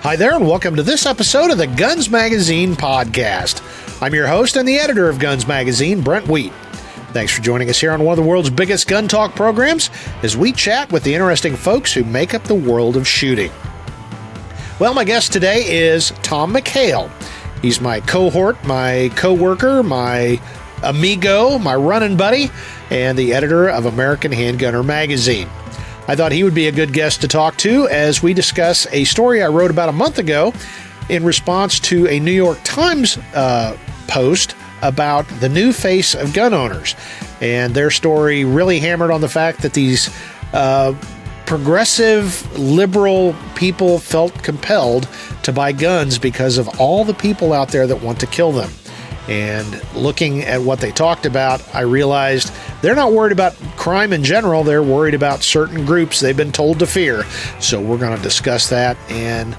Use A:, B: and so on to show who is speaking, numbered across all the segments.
A: Hi there, and welcome to this episode of the Guns Magazine podcast. I'm your host and the editor of Guns Magazine, Brent T. Thanks for joining us here on one of the world's biggest gun talk programs as we chat with the interesting folks who make up the world of shooting. Well, my guest today is Tom McHale. He's my cohort, my coworker, my amigo, my running buddy, and the editor of American Handgunner Magazine. I thought he would be a good guest to talk to as we discuss a story I wrote about a month ago in response to a New York Times post about the new face of gun owners. And their story really hammered on the fact that these progressive, liberal people felt compelled to buy guns because of all the people out there that want to kill them. And looking at what they talked about, I realized they're not worried about crime in general. They're worried about certain groups they've been told to fear. So we're going to discuss that and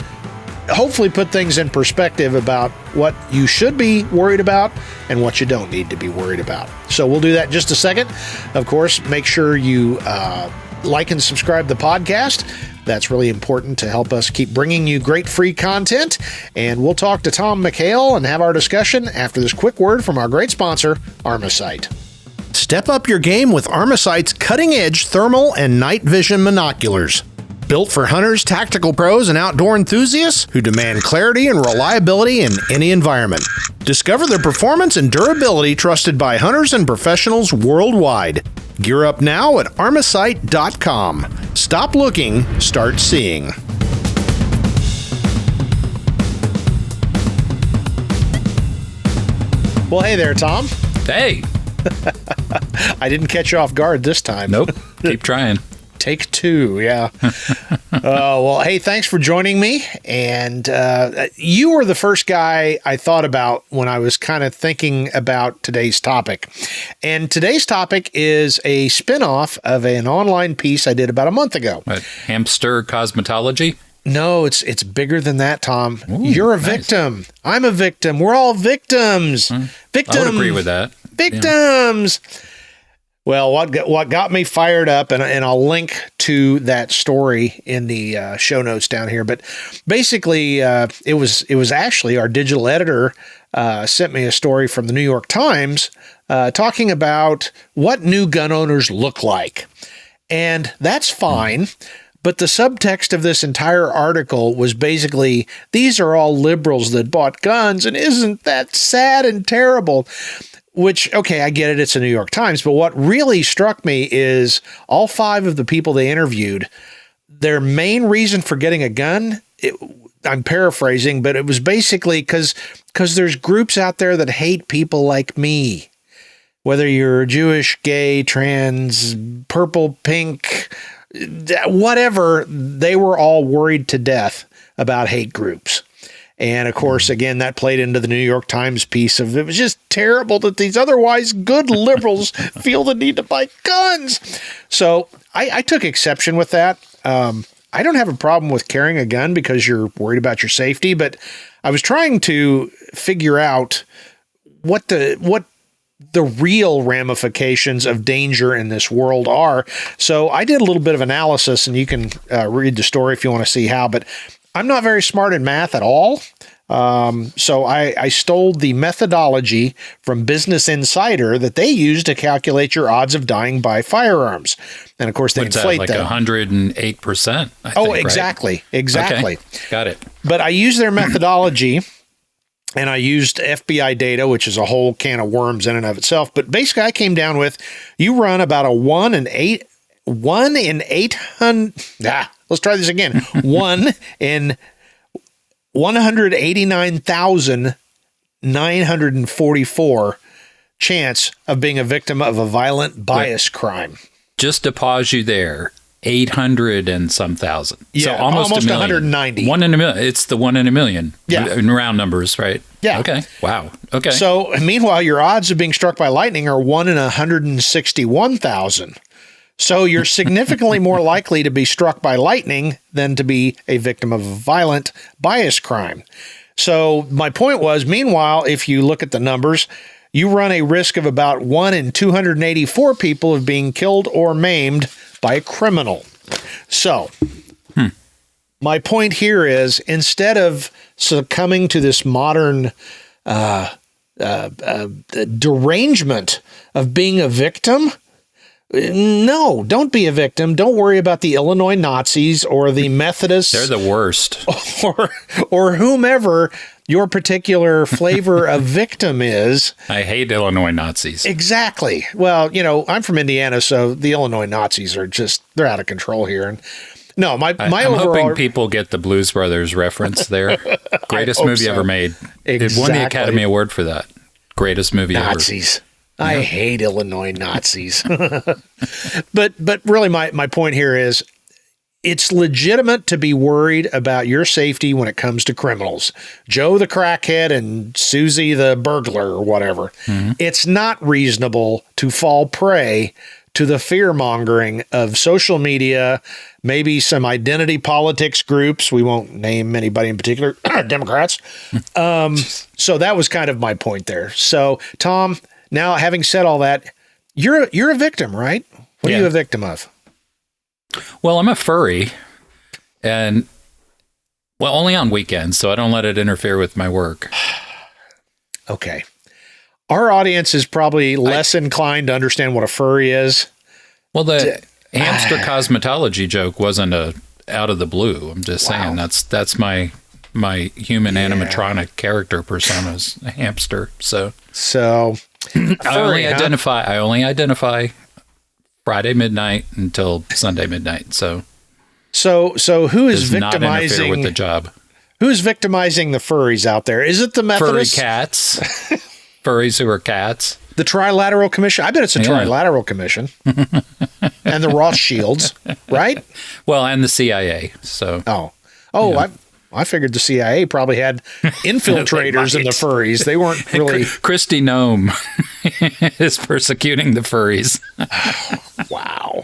A: hopefully put things in perspective about what you should be worried about and what you don't need to be worried about. So we'll do that in just a second. Of course, make sure you like and subscribe to the podcast. That's really important to help us keep bringing you great free content. And we'll talk to Tom McHale and have our discussion after this quick word from our great sponsor, Armasight. Step up your game with Armasight's cutting-edge thermal and night vision monoculars. Built for hunters, tactical pros, and outdoor enthusiasts who demand clarity and reliability in any environment. Discover the performance and durability trusted by hunters and professionals worldwide. Gear up now at Armasight.com. Stop looking, start seeing. Well, hey there, Tom.
B: Hey.
A: I didn't catch you off guard this time.
B: Nope. Keep trying.
A: Take two, yeah. Well, hey, thanks for joining me. And you were the first guy I thought about when I was kind of thinking about today's topic. And today's topic is a spinoff of an online piece I did about a month ago.
B: What, hamster cosmetology?
A: No, it's bigger than that, Tom.
B: Ooh,
A: You're a
B: nice.
A: victim. I'm a victim. We're all victims. Victims.
B: I would agree with that.
A: Victims. Yeah. Well, what got me fired up, and I'll link to that story in the show notes down here. But basically, it was actually our digital editor sent me a story from the New York Times talking about what new gun owners look like, and that's fine. But the subtext of this entire article was basically, these are all liberals that bought guns, and isn't that sad and terrible? Which, okay, I get it, it's a New York Times, but what really struck me is all five of the people they interviewed, their main reason for getting a gun, I'm paraphrasing, but it was basically because there's groups out there that hate people like me. Whether you're Jewish, gay, trans, purple, pink, whatever, they were all worried to death about hate groups. And of course, again, that played into the New York Times piece of, it was just terrible that these otherwise good liberals feel the need to buy guns. So I took exception with that. I don't have a problem with carrying a gun because you're worried about your safety, but I was trying to figure out what the real ramifications of danger in this world are. So I did a little bit of analysis, and you can read the story if you want to see how, but I'm not very smart in math at all. So I stole the methodology from Business Insider that they use to calculate your odds of dying by firearms. And of course, they inflate
B: that. Like 108%. I think,
A: exactly.
B: Right?
A: Exactly.
B: Okay. Got it.
A: But I used their methodology, and I used FBI data, which is a whole can of worms in and of itself. But basically, I came down with, you run about a 1 in 800. Let's try this again. 1 in 189,944 chance of being a victim of a violent bias crime.
B: Just to pause you there, 800 and some thousand.
A: Yeah,
B: so almost a million.
A: 190.
B: 1 in a million. It's the 1 in a million.
A: Yeah.
B: In round numbers, right?
A: Yeah.
B: Okay. Wow. Okay.
A: So meanwhile, your odds of being struck by lightning are 1 in 161,000. So you're significantly more likely to be struck by lightning than to be a victim of a violent bias crime. So my point was, meanwhile, if you look at the numbers, you run a risk of about 1 in 284 people of being killed or maimed by a criminal. So My point here is, instead of succumbing to this modern derangement of being a victim, no, don't be a victim. Don't worry about the Illinois Nazis or the Methodists.
B: They're the worst.
A: Or whomever your particular flavor of victim is.
B: I hate Illinois Nazis.
A: Exactly. Well, I'm from Indiana, so the Illinois Nazis are they're out of control here. And no, I'm
B: hoping people get the Blues Brothers reference there. Greatest movie ever made.
A: Exactly.
B: It won the Academy Award for that. Greatest movie
A: Nazis.
B: ever.
A: I hate Illinois Nazis. But really my point here is, it's legitimate to be worried about your safety when it comes to criminals. Joe the crackhead and Susie the burglar or whatever. Mm-hmm. It's not reasonable to fall prey to the fear-mongering of social media, maybe some identity politics groups. We won't name anybody in particular, Democrats. So that was kind of my point there. So, Tom, now having said all that, you're a victim, right? What are you a victim of?
B: Well, I'm a furry, and only on weekends, so I don't let it interfere with my work.
A: Okay. Our audience is probably less inclined to understand what a furry is.
B: Well, the hamster cosmetology joke wasn't out of the blue. I'm just saying that's my human animatronic character persona's a hamster. So I only identify Friday midnight until Sunday midnight. So
A: who is victimizing?
B: Not interfere with the job.
A: Who's victimizing the furries out there? Is it the Methodists?
B: Furry cats. Furries who are cats.
A: The Trilateral Commission. I bet it's a Trilateral Commission. And the Rothschilds, right?
B: Well, and the CIA. So.
A: I figured the CIA probably had infiltrators in the furries. They weren't really.
B: Kristi Noem is persecuting the furries.
A: Wow.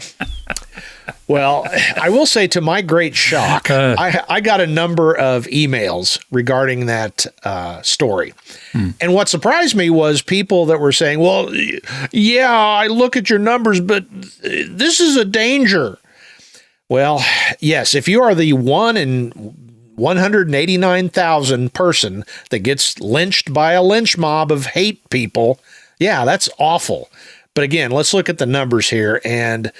A: Well, I will say, to my great shock, I got a number of emails regarding that story. And what surprised me was people that were saying, well, yeah, I look at your numbers, but this is a danger. Well, yes, if you are the 1 in 189,000 person that gets lynched by a lynch mob of hate people, yeah, that's awful. But again, let's look at the numbers here and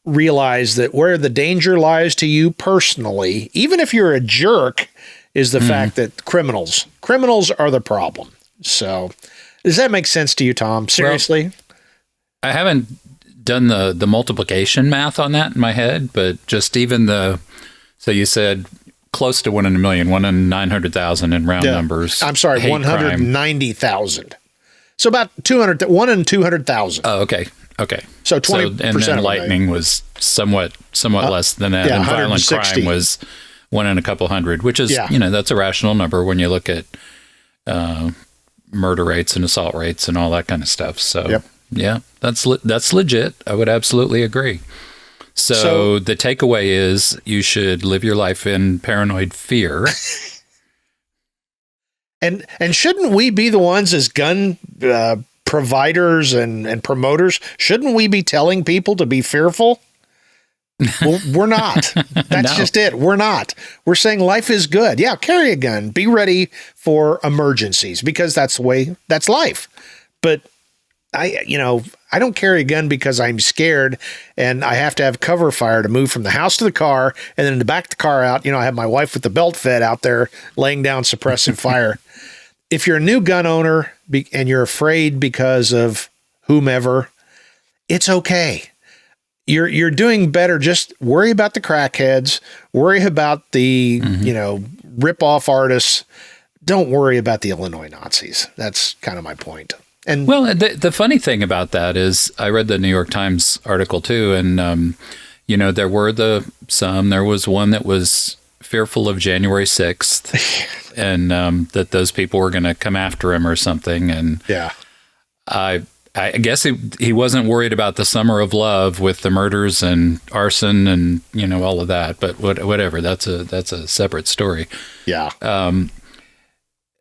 A: realize that where the danger lies to you personally, even if you're a jerk, is the fact that criminals are the problem. So does that make sense to you, Tom? Seriously?
B: Well, I haven't done the multiplication math on that in my head, but just even so you said close to 1 in a million, 1 in 900,000 in round numbers.
A: I'm sorry, 190,000. So about 1 in 200,000.
B: Oh, okay.
A: So 20%.
B: And then lightning was somewhat less than that. And violent crime was 1 in a couple hundred, which is, that's a rational number when you look at murder rates and assault rates and all that kind of stuff. So, that's legit. I would absolutely agree. So the takeaway is you should live your life in paranoid fear.
A: And shouldn't we be the ones as gun providers and promoters? Shouldn't we be telling people to be fearful? Well, we're not. That's just it. We're not. We're saying life is good. Yeah, carry a gun. Be ready for emergencies, because that's life. But I don't carry a gun because I'm scared and I have to have cover fire to move from the house to the car, and then to back the car out, I have my wife with the belt fed out there laying down suppressive fire. If you're a new gun owner and you're afraid because of whomever, it's okay. You're doing better. Just worry about the crackheads, worry about the, rip-off artists. Don't worry about the Illinois Nazis. That's kind of my point. And
B: well, the funny thing about that is I read the New York Times article too, and there was one that was fearful of January 6th and that those people were going to come after him or something. And I guess he wasn't worried about the summer of love with the murders and arson and all of that. But whatever, that's a separate story.
A: Yeah.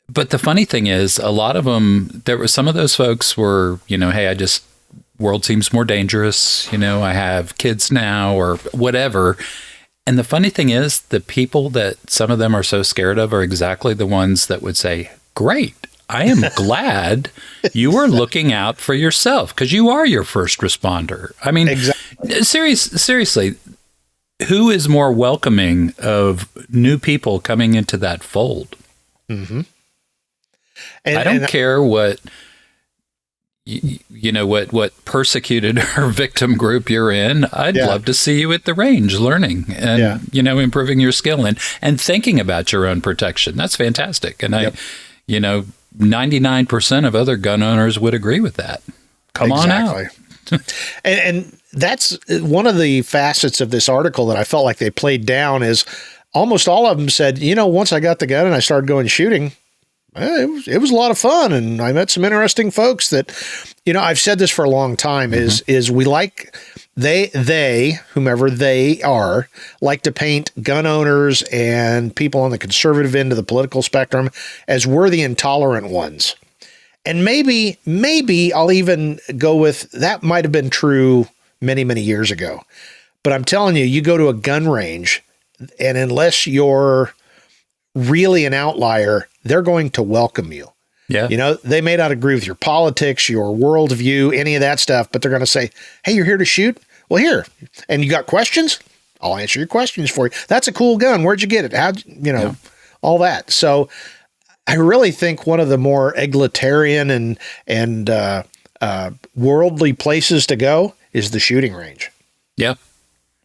B: But the funny thing is, a lot of them, some of those folks were, hey, world seems more dangerous. I have kids now or whatever. And the funny thing is, the people that some of them are so scared of are exactly the ones that would say, great, I am glad you are looking out for yourself because you are your first responder. I mean, exactly. Seriously, who is more welcoming of new people coming into that fold? Mm-hmm. I don't care what... You know what persecuted or victim group you're in. I'd love to see you at the range learning and improving your skill and thinking about your own protection. That's fantastic. And 99% of other gun owners would agree with that. Come on out.
A: and that's one of the facets of this article that I felt like they played down is almost all of them said, once I got the gun and I started going shooting, it was a lot of fun, and I met some interesting folks that, I've said this for a long time, is we like, they, whomever they are, like to paint gun owners and people on the conservative end of the political spectrum as we're the intolerant ones. And maybe I'll even go with, that might have been true many, many years ago. But I'm telling you, you go to a gun range, and unless you're really an outlier, they're going to welcome you. Yeah. They may not agree with your politics, your worldview, any of that stuff, but they're going to say, hey, you're here to shoot? Well, here. And you got questions? I'll answer your questions for you. That's a cool gun. Where'd you get it? How'd all that. So I really think one of the more egalitarian and worldly places to go is the shooting range.
B: Yeah,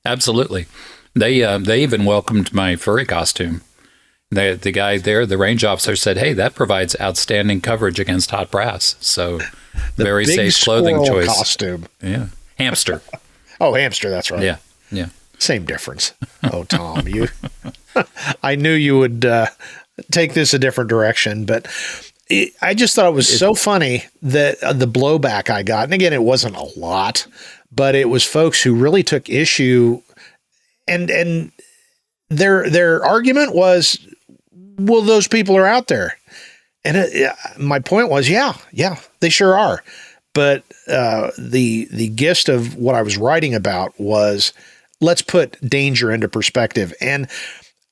B: absolutely. They even welcomed my furry costume. The guy there, the range officer, said, hey, that provides outstanding coverage against hot brass. So very safe clothing choice.
A: Costume.
B: Yeah. Hamster.
A: Oh, hamster. That's right.
B: Yeah. Yeah.
A: Same difference. Oh, Tom, I knew you would take this a different direction, but I just thought it was so funny that the blowback I got, and again, it wasn't a lot, but it was folks who really took issue, and their argument was, well, those people are out there. And my point was, yeah, they sure are. But the gist of what I was writing about was, let's put danger into perspective. And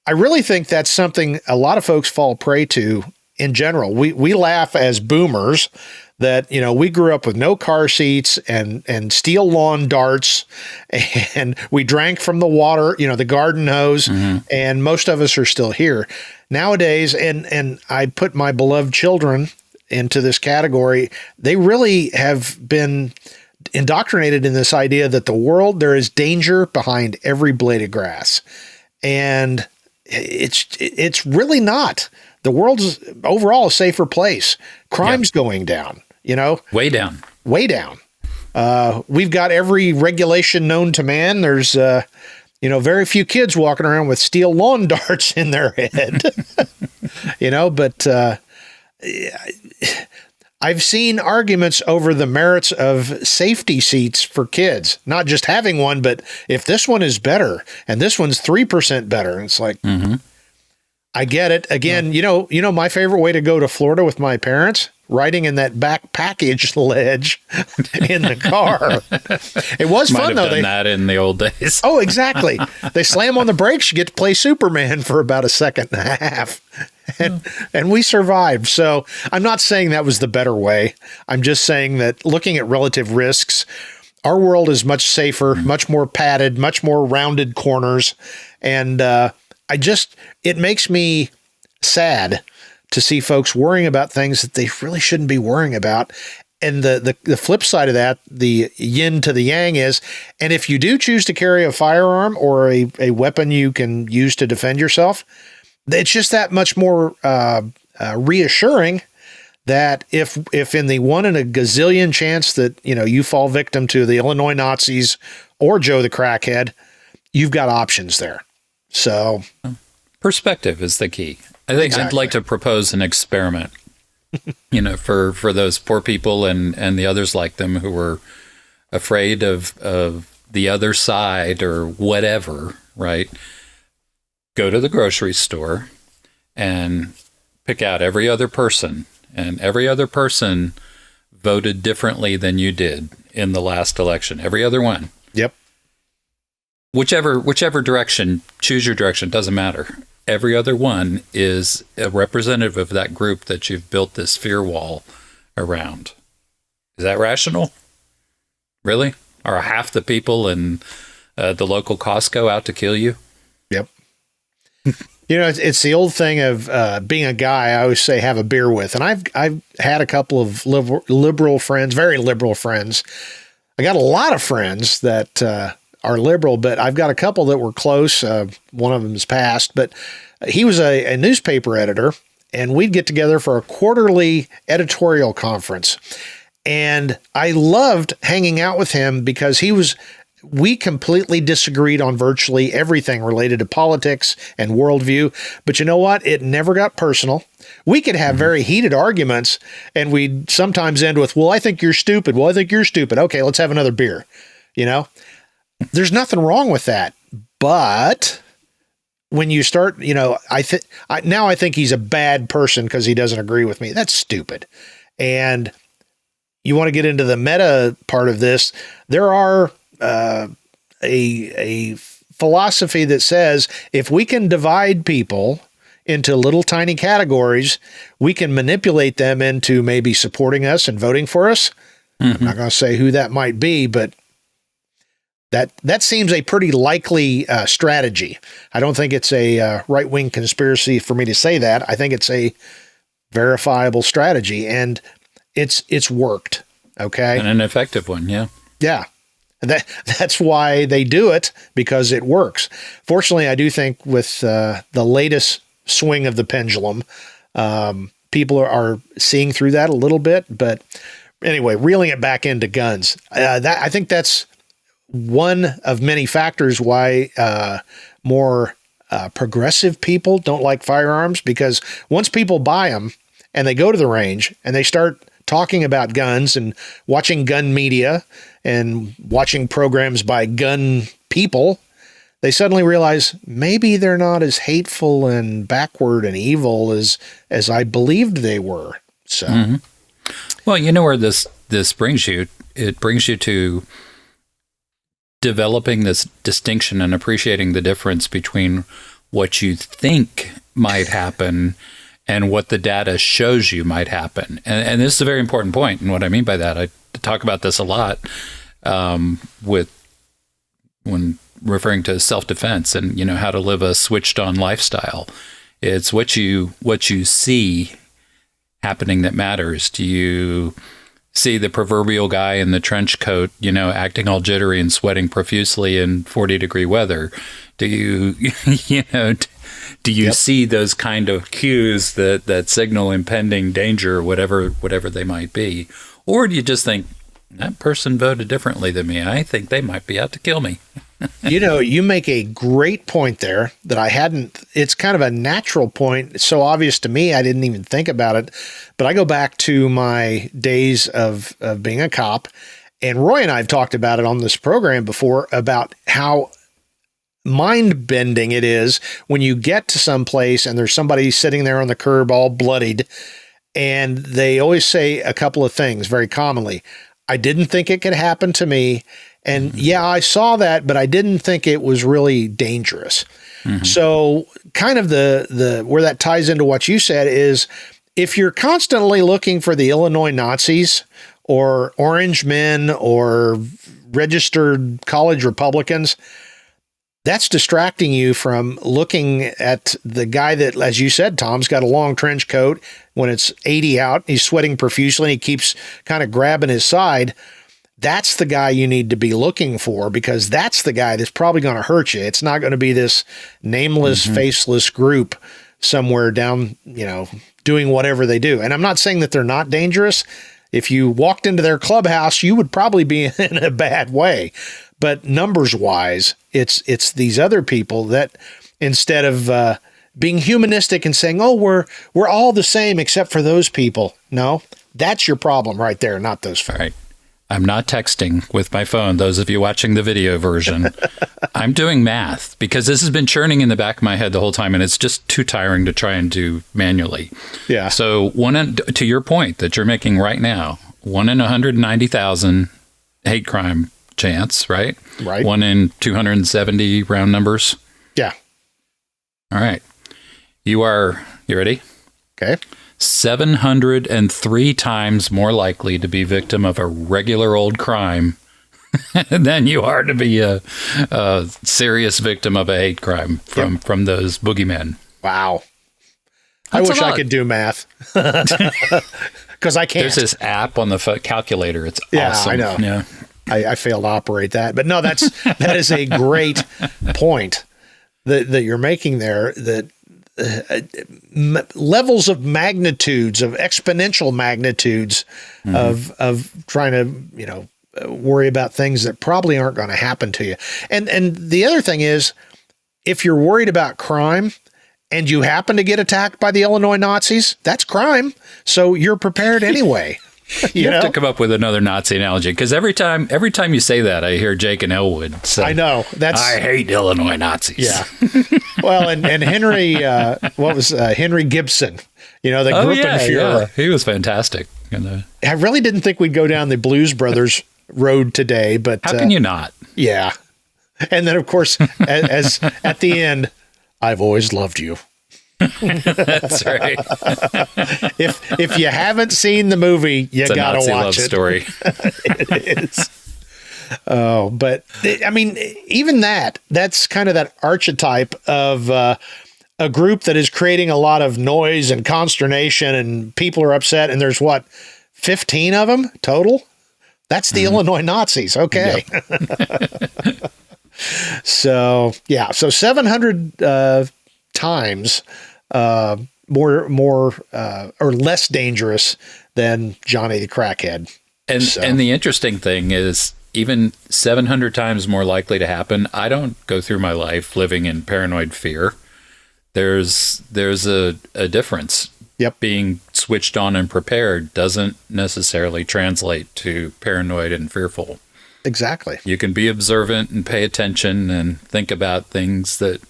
A: I really think that's something a lot of folks fall prey to in general. We laugh as boomers that, we grew up with no car seats and steel lawn darts, and we drank from the water, the garden hose, and most of us are still here nowadays. And I put my beloved children into this category. They really have been indoctrinated in this idea that the world, there is danger behind every blade of grass. And it's really not. The world's overall a safer place. Crime's going down.
B: Way down.
A: We've got every regulation known to man. There's, very few kids walking around with steel lawn darts in their head, but I've seen arguments over the merits of safety seats for kids, not just having one, but if this one is better and this one's 3% better. And it's like, I get it. Again, my favorite way to go to Florida with my parents, riding in that back package ledge in the car. It was fun, though.
B: Done that in the old days.
A: Oh, exactly. They slam on the brakes. You get to play Superman for about a second and a half. And we survived. So I'm not saying that was the better way. I'm just saying that looking at relative risks, our world is much safer, much more padded, much more rounded corners. And it makes me sad to see folks worrying about things that they really shouldn't be worrying about. And the flip side of that, the yin to the yang is, and if you do choose to carry a firearm or a weapon you can use to defend yourself, it's just that much more reassuring that if in the 1 in a gazillion chance that, you fall victim to the Illinois Nazis or Joe the crackhead, you've got options there. So
B: perspective is the key. I think I'd like to propose an experiment, for those poor people and the others like them who were afraid of the other side or whatever, right? Go to the grocery store and pick out every other person, and every other person voted differently than you did in the last election. Every other one.
A: Yep.
B: whichever direction, choose your direction, doesn't matter. Every other one is a representative of that group that you've built this fear wall around. Is that rational? Really? Are half the people in the local Costco out to kill you?
A: Yep. It's the old thing of being a guy. I always say have a beer with, and I've had a couple of liberal friends, very liberal friends. I got a lot of friends that are liberal, but I've got a couple that were close. One of them has passed, but he was a newspaper editor, and we'd get together for a quarterly editorial conference. And I loved hanging out with him because we completely disagreed on virtually everything related to politics and worldview. But you know what? It never got personal. We could have very heated arguments, and we'd sometimes end with, well, I think you're stupid. Well, I think you're stupid. Okay, let's have another beer. There's nothing wrong with that. But when you start, I think he's a bad person because he doesn't agree with me. That's stupid. And you want to get into the meta part of this. There are a philosophy that says if we can divide people into little tiny categories, we can manipulate them into maybe supporting us and voting for us. I'm not going to say who that might be, but that seems a pretty likely strategy. I don't think it's a right-wing conspiracy for me to say that. I think it's a verifiable strategy, and it's worked. Okay.
B: And an effective one. Yeah.
A: Yeah. That's why they do it, because it works. Fortunately, I do think with the latest swing of the pendulum, people are seeing through that a little bit. But anyway, reeling it back into guns, I think that's one of many factors why more progressive people don't like firearms, because once people buy them and they go to the range and they start talking about guns and watching gun media and watching programs by gun people, they suddenly realize maybe they're not as hateful and backward and evil as I believed they were. So,
B: well, you know where this brings you? It brings you to developing this distinction and appreciating the difference between what you think might happen and what the data shows you might happen. And this is a very important point. And what I mean by that, I talk about this a lot when referring to self-defense and, how to live a switched on lifestyle. It's what you see happening that matters. Do you see the proverbial guy in the trench coat, acting all jittery and sweating profusely in 40-degree weather? Do you, do you see those kind of cues that signal impending danger, whatever they might be? Or do you just think, that person voted differently than me, I think they might be out to kill me?
A: You make a great point there that I hadn't. It's kind of a natural point. It's so obvious to me, I didn't even think about it. But I go back to my days of being a cop, and Roy and I have talked about it on this program before about how mind-bending it is when you get to some place and there's somebody sitting there on the curb all bloodied, and they always say a couple of things very commonly. I didn't think it could happen to me. And yeah, I saw that, but I didn't think it was really dangerous. So kind of the where that ties into what you said is, if you're constantly looking for the Illinois Nazis or orange men or registered college Republicans, that's distracting you from looking at the guy that, as you said, Tom's got a long trench coat. When it's 80 out, he's sweating profusely, and he keeps kind of grabbing his side. That's the guy you need to be looking for, because that's the guy that's probably going to hurt you. It's not going to be this nameless, faceless group somewhere down, doing whatever they do. And I'm not saying that they're not dangerous. If you walked into their clubhouse, you would probably be in a bad way. But numbers wise, it's these other people that, instead of being humanistic and saying, oh, we're all the same except for those people. No, that's your problem right there, not those folks.
B: Right. I'm not texting with my phone. Those of you watching the video version, I'm doing math, because this has been churning in the back of my head the whole time, and it's just too tiring to try and do manually. Yeah. So to your point that you're making right now, 1 in 190,000 hate crime chance, right?
A: Right.
B: 1 in 270 round numbers.
A: Yeah.
B: All right. You ready?
A: Okay.
B: 703 times more likely to be victim of a regular old crime than you are to be a serious victim of a hate crime from those boogeymen.
A: Wow.
B: That's
A: I wish I could do math. Because I can't.
B: There's this app on the calculator. It's awesome.
A: I know.
B: Yeah.
A: I failed to operate that. But no, that is a great point that you're making there, that levels of magnitudes, of exponential magnitudes of trying to, worry about things that probably aren't going to happen to you. And the other thing is, if you're worried about crime and you happen to get attacked by the Illinois Nazis, that's crime. So you're prepared anyway.
B: You have to come up with another Nazi analogy, because every time you say that, I hear Jake and Elwood say,
A: I know.
B: I hate Illinois Nazis.
A: Yeah. Well, and Henry, Henry Gibson, the Gruppenführer.
B: Yeah. He was fantastic.
A: I really didn't think we'd go down the Blues Brothers road today, but
B: how can you not?
A: Yeah. And then, of course, as at the end, I've always loved you.
B: That's right.
A: If you haven't seen the movie, you gotta
B: Nazi
A: watch
B: love
A: it.
B: Story.
A: It is. Oh, but I mean, even that's kind of that archetype of a group that is creating a lot of noise and consternation, and people are upset. And there's 15 of them total. That's the Illinois Nazis. Okay. Yep. So 700 times more or less dangerous than Johnny the Crackhead.
B: And the interesting thing is, even 700 times more likely to happen. I don't go through my life living in paranoid fear. There's a difference.
A: Yep.
B: Being switched on and prepared doesn't necessarily translate to paranoid and fearful.
A: Exactly.
B: You can be observant and pay attention and think about things that,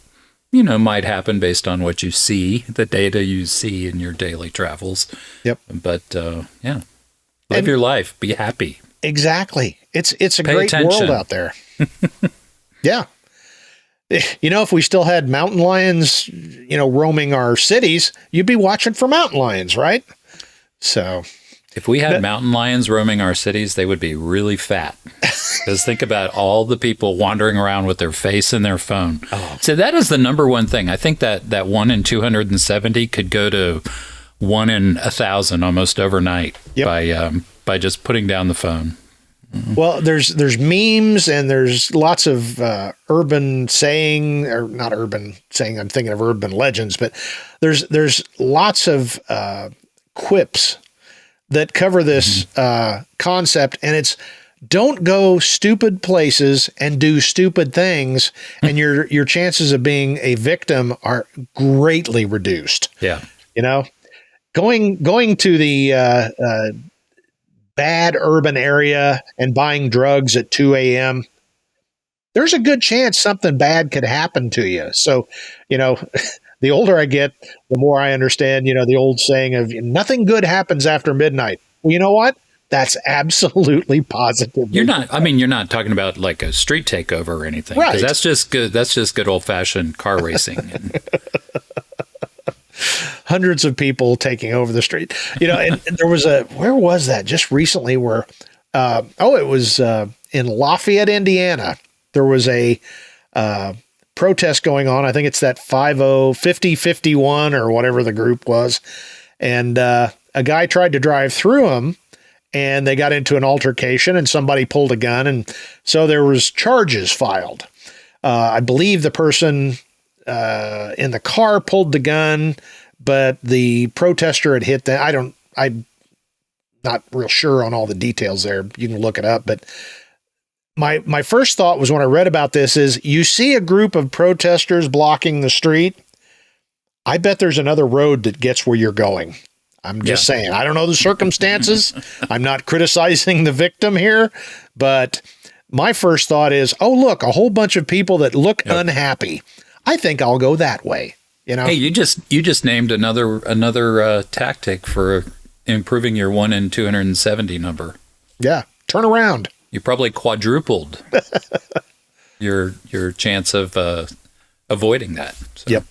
B: might happen based on what you see, the data you see in your daily travels. Yep. But, live your life. Be happy.
A: Exactly. It's a
B: pay
A: great
B: attention.
A: world out there. Yeah. If we still had mountain lions, roaming our cities, you'd be watching for mountain lions, right? So
B: if we had mountain lions roaming our cities, they would be really fat. Because think about all the people wandering around with their face in their phone. Oh. So that is the number one thing. I think that 1 in 270 could go to 1 in 1,000 almost overnight. Yep. by just putting down the phone.
A: Well, there's memes, and there's lots of urban saying, or not urban saying, I'm thinking of urban legends, but there's lots of quips that cover this concept, and it's don't go stupid places and do stupid things, and your chances of being a victim are greatly reduced.
B: Yeah.
A: Going to the bad urban area and buying drugs at 2 a.m., there's a good chance something bad could happen to you. So, the older I get, the more I understand, the old saying of nothing good happens after midnight. Well, you know what? That's absolutely positive.
B: You're not talking about like a street takeover or anything.
A: Right.
B: 'Cause that's just good old fashioned car racing.
A: Hundreds of people taking over the street, and there was where was that just recently where, it was in Lafayette, Indiana. There was a protest going on. I think it's that 5051 or whatever the group was. And a guy tried to drive through them, and they got into an altercation, and somebody pulled a gun. And so there was charges filed. I believe the person in the car pulled the gun, but the protester had hit them. I'm not real sure on all the details there. You can look it up. But my first thought was, when I read about this, is you see a group of protesters blocking the street, I bet there's another road that gets where you're going. I'm just saying, I don't know the circumstances. I'm not criticizing the victim here, but my first thought is, oh, look, a whole bunch of people that look unhappy. I think I'll go that way.
B: Hey, you just named another tactic for improving your 1 in 270 number.
A: Yeah. Turn around.
B: You probably quadrupled your chance of avoiding that. So,
A: Yep.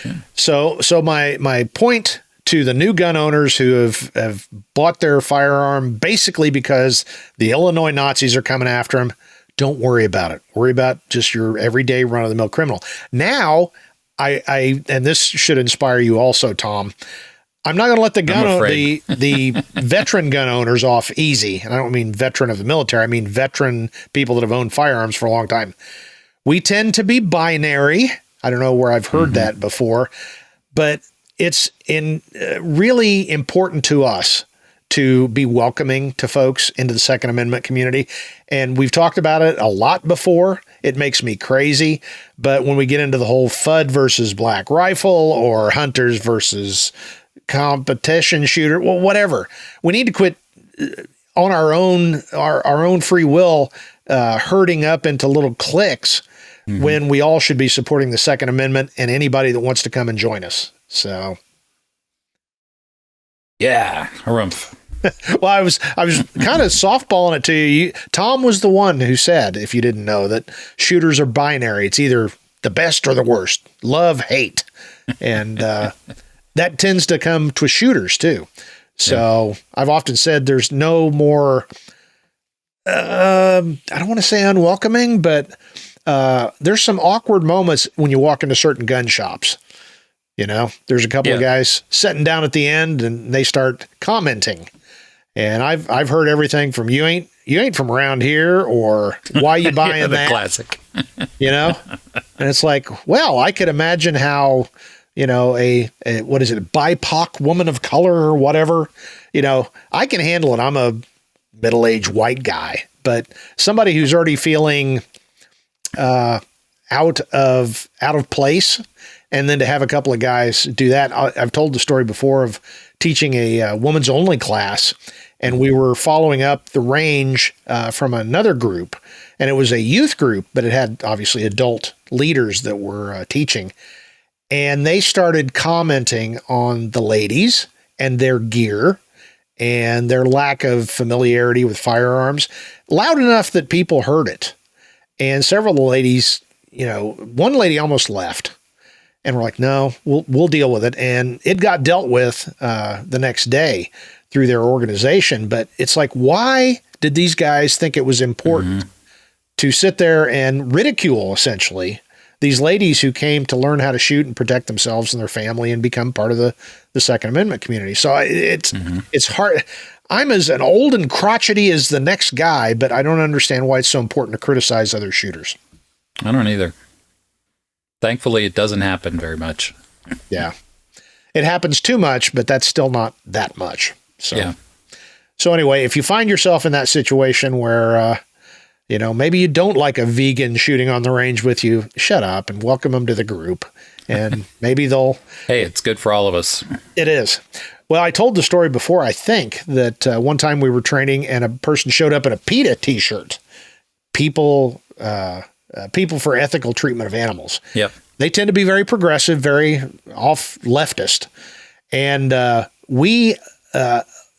B: Yeah.
A: So my point to the new gun owners who have bought their firearm basically because the Illinois Nazis are coming after them, don't worry about it. Worry about just your everyday run-of-the-mill criminal. Now, I and this should inspire you also, Tom. I'm not going to let the veteran gun owners off easy. And I don't mean veteran of the military. I mean veteran people that have owned firearms for a long time. We tend to be binary. I don't know where I've heard that before, but it's really important to us to be welcoming to folks into the Second Amendment community. And we've talked about it a lot before. It makes me crazy. But when we get into the whole FUD versus black rifle or hunters versus competition shooter, well, whatever, we need to quit on our own free will, herding up into little cliques when we all should be supporting the Second Amendment and anybody that wants to come and join us. So,
B: yeah, harumph.
A: Well, I was kind of softballing it to you. Tom was the one who said, if you didn't know, that shooters are binary. It's either the best or the worst, love, hate. And that tends to come to shooters too. So I've often said there's no more, I don't want to say unwelcoming, but there's some awkward moments when you walk into certain gun shops. You know, there's a couple of guys sitting down at the end and they start commenting. And I've heard everything from you ain't from around here, or why you buying that?
B: Classic.
A: You know? And it's like, well, I could imagine how, you know, a what is it, a BIPOC woman of color or whatever, you know, I can handle it. I'm a middle-aged white guy, but somebody who's already feeling out of place, and then to have a couple of guys do that. I've told the story before of teaching a woman's only class, and we were following up the range from another group, and it was a youth group, but it had obviously adult leaders that were teaching, and they started commenting on the ladies and their gear and their lack of familiarity with firearms loud enough that people heard it. And several of the ladies, you know, one lady almost left. And we're like, no, we'll deal with it. And it got dealt with the next day through their organization. But it's like, why did these guys think it was important to sit there and ridicule, essentially, these ladies who came to learn how to shoot and protect themselves and their family and become part of the Second Amendment community? So it's hard. I'm as an old and crotchety as the next guy, but I don't understand why it's so important to criticize other shooters.
B: I don't either. Thankfully, it doesn't happen very much.
A: Yeah. It happens too much, but that's still not that much. So,
B: yeah.
A: So anyway, if you find yourself in that situation where, you know, maybe you don't like a vegan shooting on the range with you, shut up and welcome them to the group. And maybe they'll...
B: Hey, it's good for all of us.
A: It is. Well, I told the story before, I think, that one time we were training and a person showed up in a PETA t-shirt. People for ethical treatment of animals.
B: Yep.
A: They tend to be very progressive, very off leftist. And we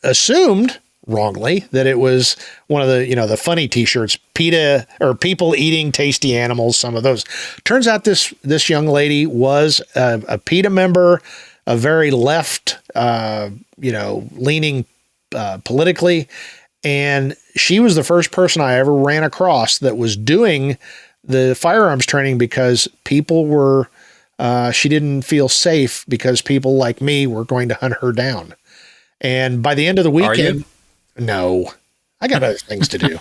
A: assumed wrongly that it was one of the, you know, the funny t-shirts, PETA, or people eating tasty animals, some of those. Turns out this young lady was a PETA member, a very left, leaning politically. And she was the first person I ever ran across that was doing the firearms training because people were, she didn't feel safe because people like me were going to hunt her down. And by the end of the weekend,
B: are you?
A: No, I got other things to do.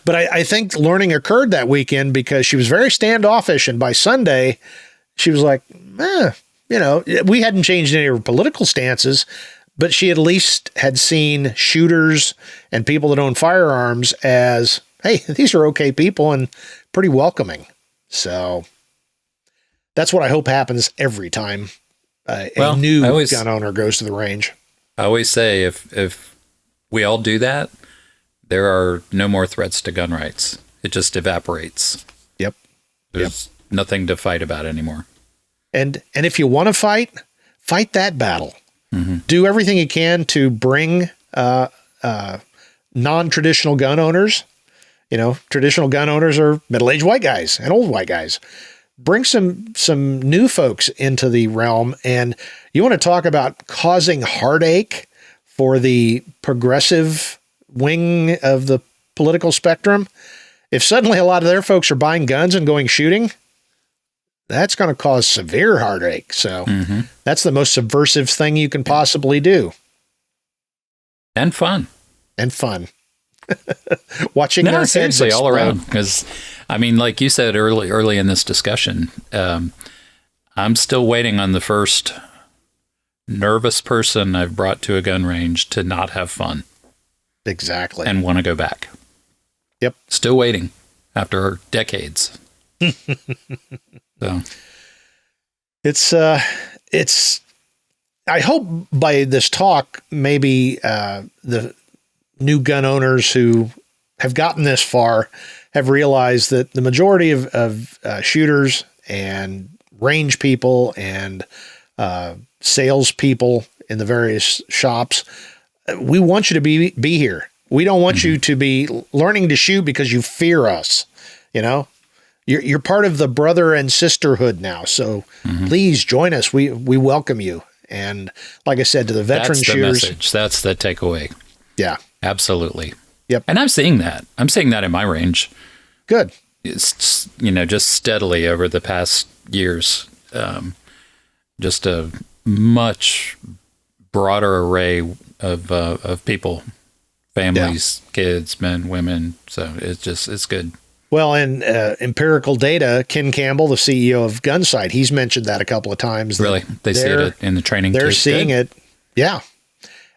A: But I think learning occurred that weekend because she was very standoffish. And by Sunday, she was like, you know, we hadn't changed any of her political stances, but she at least had seen shooters and people that own firearms as, hey, these are okay people and pretty welcoming. So that's what I hope happens every time a new gun owner goes to the range.
B: I always say if we all do that, there are no more threats to gun rights. It just evaporates.
A: Yep.
B: There's nothing to fight about anymore.
A: And if you want to fight that battle. Mm-hmm. Do everything you can to bring non-traditional gun owners. Traditional gun owners are middle-aged white guys and old white guys. Bring some new folks into the realm. And you want to talk about causing heartache for the progressive wing of the political spectrum. If suddenly a lot of their folks are buying guns and going shooting, that's going to cause severe heartache. So that's the most subversive thing you can possibly do.
B: And fun.
A: Watching their heads
B: seriously,
A: explode.
B: all around. Because, I mean, like you said early in this discussion, I'm still waiting on the first nervous person I've brought to a gun range to not have fun.
A: Exactly.
B: And want to go back.
A: Yep.
B: Still waiting after decades. So
A: it's I hope by this talk, maybe the new gun owners who have gotten this far have realized that the majority of shooters and range people and sales people in the various shops, we want you to be here. We don't want you to be learning to shoot because you fear us. You're part of the brother and sisterhood now. So please join us. We welcome you. And like I said, to the veteran shooters,
B: message. That's the takeaway.
A: Yeah,
B: absolutely.
A: Yep.
B: And I'm seeing that. I'm seeing that in my range.
A: Good.
B: It's, just steadily over the past years. Just a much broader array of people, families, kids, men, women. So it's good.
A: Well, and empirical data, Ken Campbell, the CEO of Gunsight, he's mentioned that a couple of times.
B: Really? They see it in the training.
A: They're seeing it. Yeah.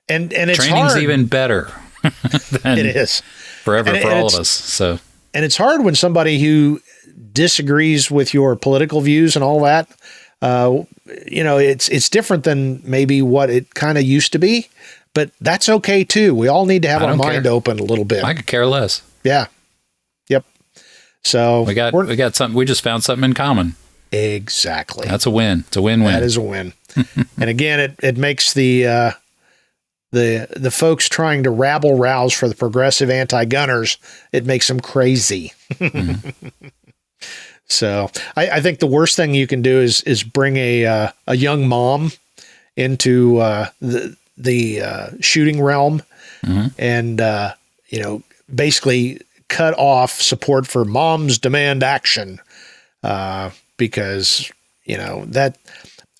A: And it's
B: training's
A: hard.
B: even better.
A: It is.
B: Forever for all of us. So.
A: And it's hard when somebody who disagrees with your political views and all that, it's different than maybe what it kind of used to be, but that's okay too. We all need to have our mind open a little bit.
B: I could care less.
A: Yeah. Yep. So
B: we got something. We just found something in common.
A: Exactly.
B: That's a win. It's a win-win.
A: That is a win. And again, it makes the folks trying to rabble rouse for the progressive anti-gunners, it makes them crazy. So I think the worst thing you can do is bring a young mom into the shooting realm and basically cut off support for moms demand action because that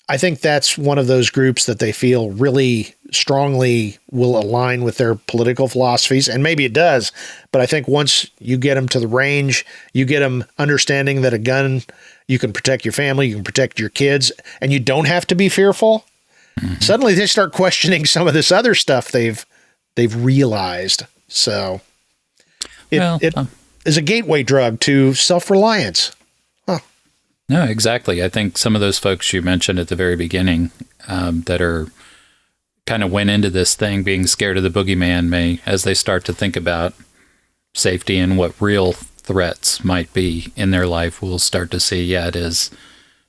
A: I think that's one of those groups that they feel really strongly will align with their political philosophies. And maybe it does, but I think once you get them to the range, you get them understanding that a gun, you can protect your family, you can protect your kids, and you don't have to be fearful. Suddenly they start questioning some of this other stuff they've realized. So it is a gateway drug to self-reliance.
B: No, exactly. I think some of those folks you mentioned at the very beginning that are kind of went into this thing being scared of the boogeyman may, as they start to think about safety and what real threats might be in their life, will start to see, it is,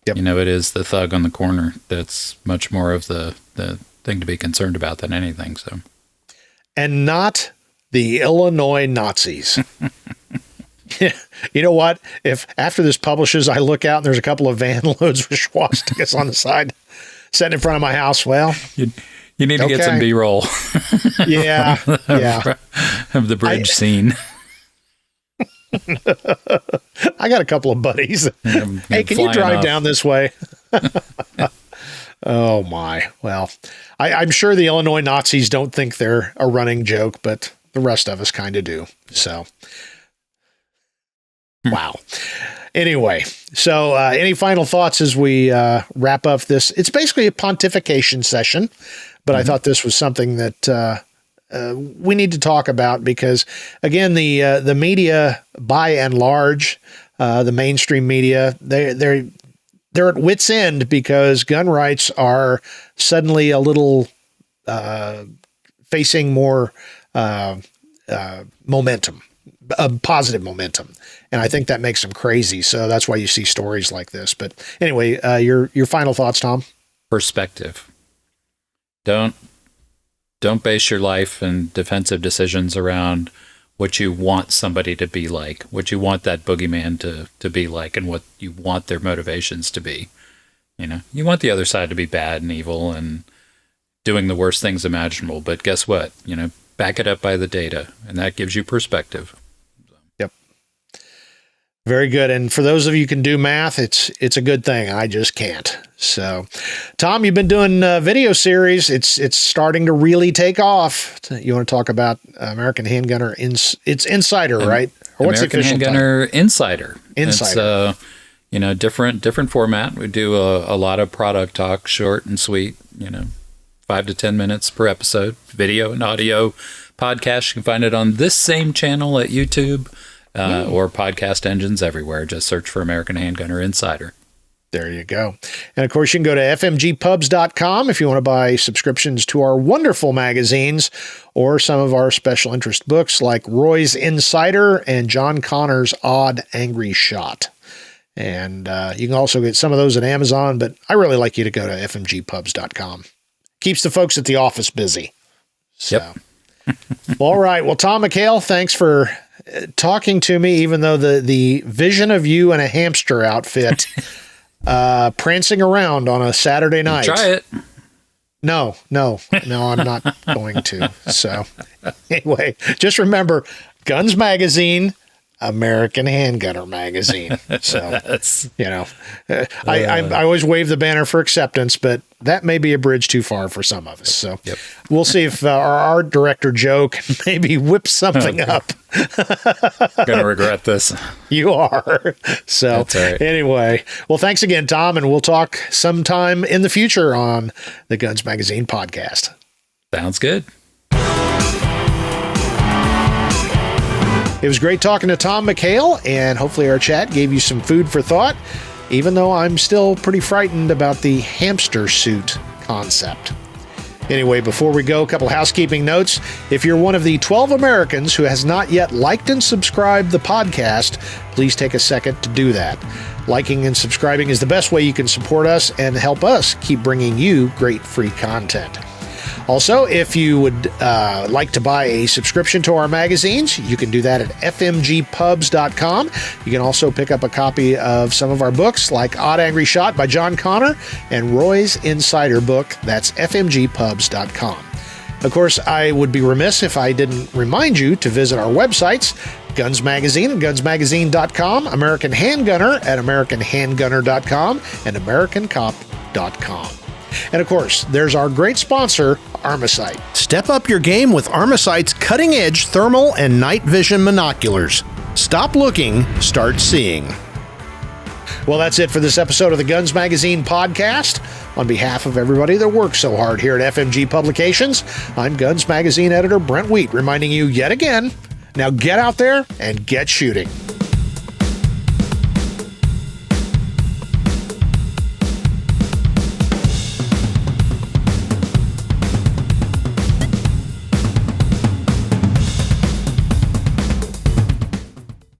B: it is the thug on the corner that's much more of the thing to be concerned about than anything. So, and
A: not the Illinois Nazis. You know what? If after this publishes, I look out and there's a couple of van loads with swastikas on the side sitting in front of my house, well,
B: you need to get some B-roll.
A: Yeah.
B: Of the bridge scene.
A: I got a couple of buddies. Hey, can you drive down this way? Oh my. Well, I'm sure the Illinois Nazis don't think they're a running joke, but the rest of us kind of do. So. Wow. Anyway, so any final thoughts as we wrap up this? It's basically a pontification session, but I thought this was something that we need to talk about because, again, the media, by and large, the mainstream media, they're at wit's end because gun rights are suddenly a little facing more momentum. Positive momentum. And I think that makes them crazy. So that's why you see stories like this. But anyway, your final thoughts, Tom?
B: Perspective. Don't Don't base your life and defensive decisions around what you want somebody to be like, what you want that boogeyman to be like, and what you want their motivations to be. You want the other side to be bad and evil and doing the worst things imaginable. But guess what? Back it up by the data, and that gives you perspective.
A: Yep. Very good. And for those of you who can do math, it's a good thing. I just can't. So, Tom, you've been doing a video series. It's starting to really take off. You want to talk about American Handgunner? It's Insider, right?
B: Or what's American Handgunner Insider.
A: Insider.
B: It's different format. We do a lot of product talk, short and sweet. 5 to 10 minutes per episode, video and audio podcast. You can find it on this same channel at YouTube or podcast engines everywhere. Just search for American Handgunner Insider.
A: There you go. And of course, you can go to fmgpubs.com if you want to buy subscriptions to our wonderful magazines or some of our special interest books like Roy's Insider and John Connor's Odd Angry Shot. And you can also get some of those at Amazon, but I really like you to go to fmgpubs.com. Keeps the folks at the office busy. So,
B: yep.
A: All right. Well, Tom McHale, thanks for talking to me, even though the vision of you in a hamster outfit prancing around on a Saturday night.
B: Try it.
A: No, I'm not going to. So anyway, just remember Guns Magazine, American Handgunner Magazine. So, I always wave the banner for acceptance, but that may be a bridge too far for some of us. So We'll see if our art director, Joe, can maybe whip something up.
B: Going to regret this.
A: You are. So
B: That's all right.
A: Anyway, well, thanks again, Tom, and we'll talk sometime in the future on the Guns Magazine podcast.
B: Sounds good.
A: It was great talking to Tom McHale, and hopefully our chat gave you some food for thought, even though I'm still pretty frightened about the hamster suit concept. Anyway, before we go, a couple housekeeping notes. If you're one of the 12 Americans who has not yet liked and subscribed the podcast, please take a second to do that. Liking and subscribing is the best way you can support us and help us keep bringing you great free content. Also, if you would like to buy a subscription to our magazines, you can do that at fmgpubs.com. You can also pick up a copy of some of our books like Odd Angry Shot by John Connor and Roy's Insider book. That's fmgpubs.com. Of course, I would be remiss if I didn't remind you to visit our websites, Guns Magazine at gunsmagazine.com, American Handgunner at americanhandgunner.com, and americancop.com. And of course, there's our great sponsor, Armasight. Step up your game with Armasight's cutting-edge thermal and night vision binoculars. Stop looking, start seeing. Well, that's it for this episode of the Guns Magazine podcast. On behalf of everybody that works so hard here at FMG Publications, I'm Guns Magazine editor Brent Wheat, reminding you yet again, now get out there and get shooting.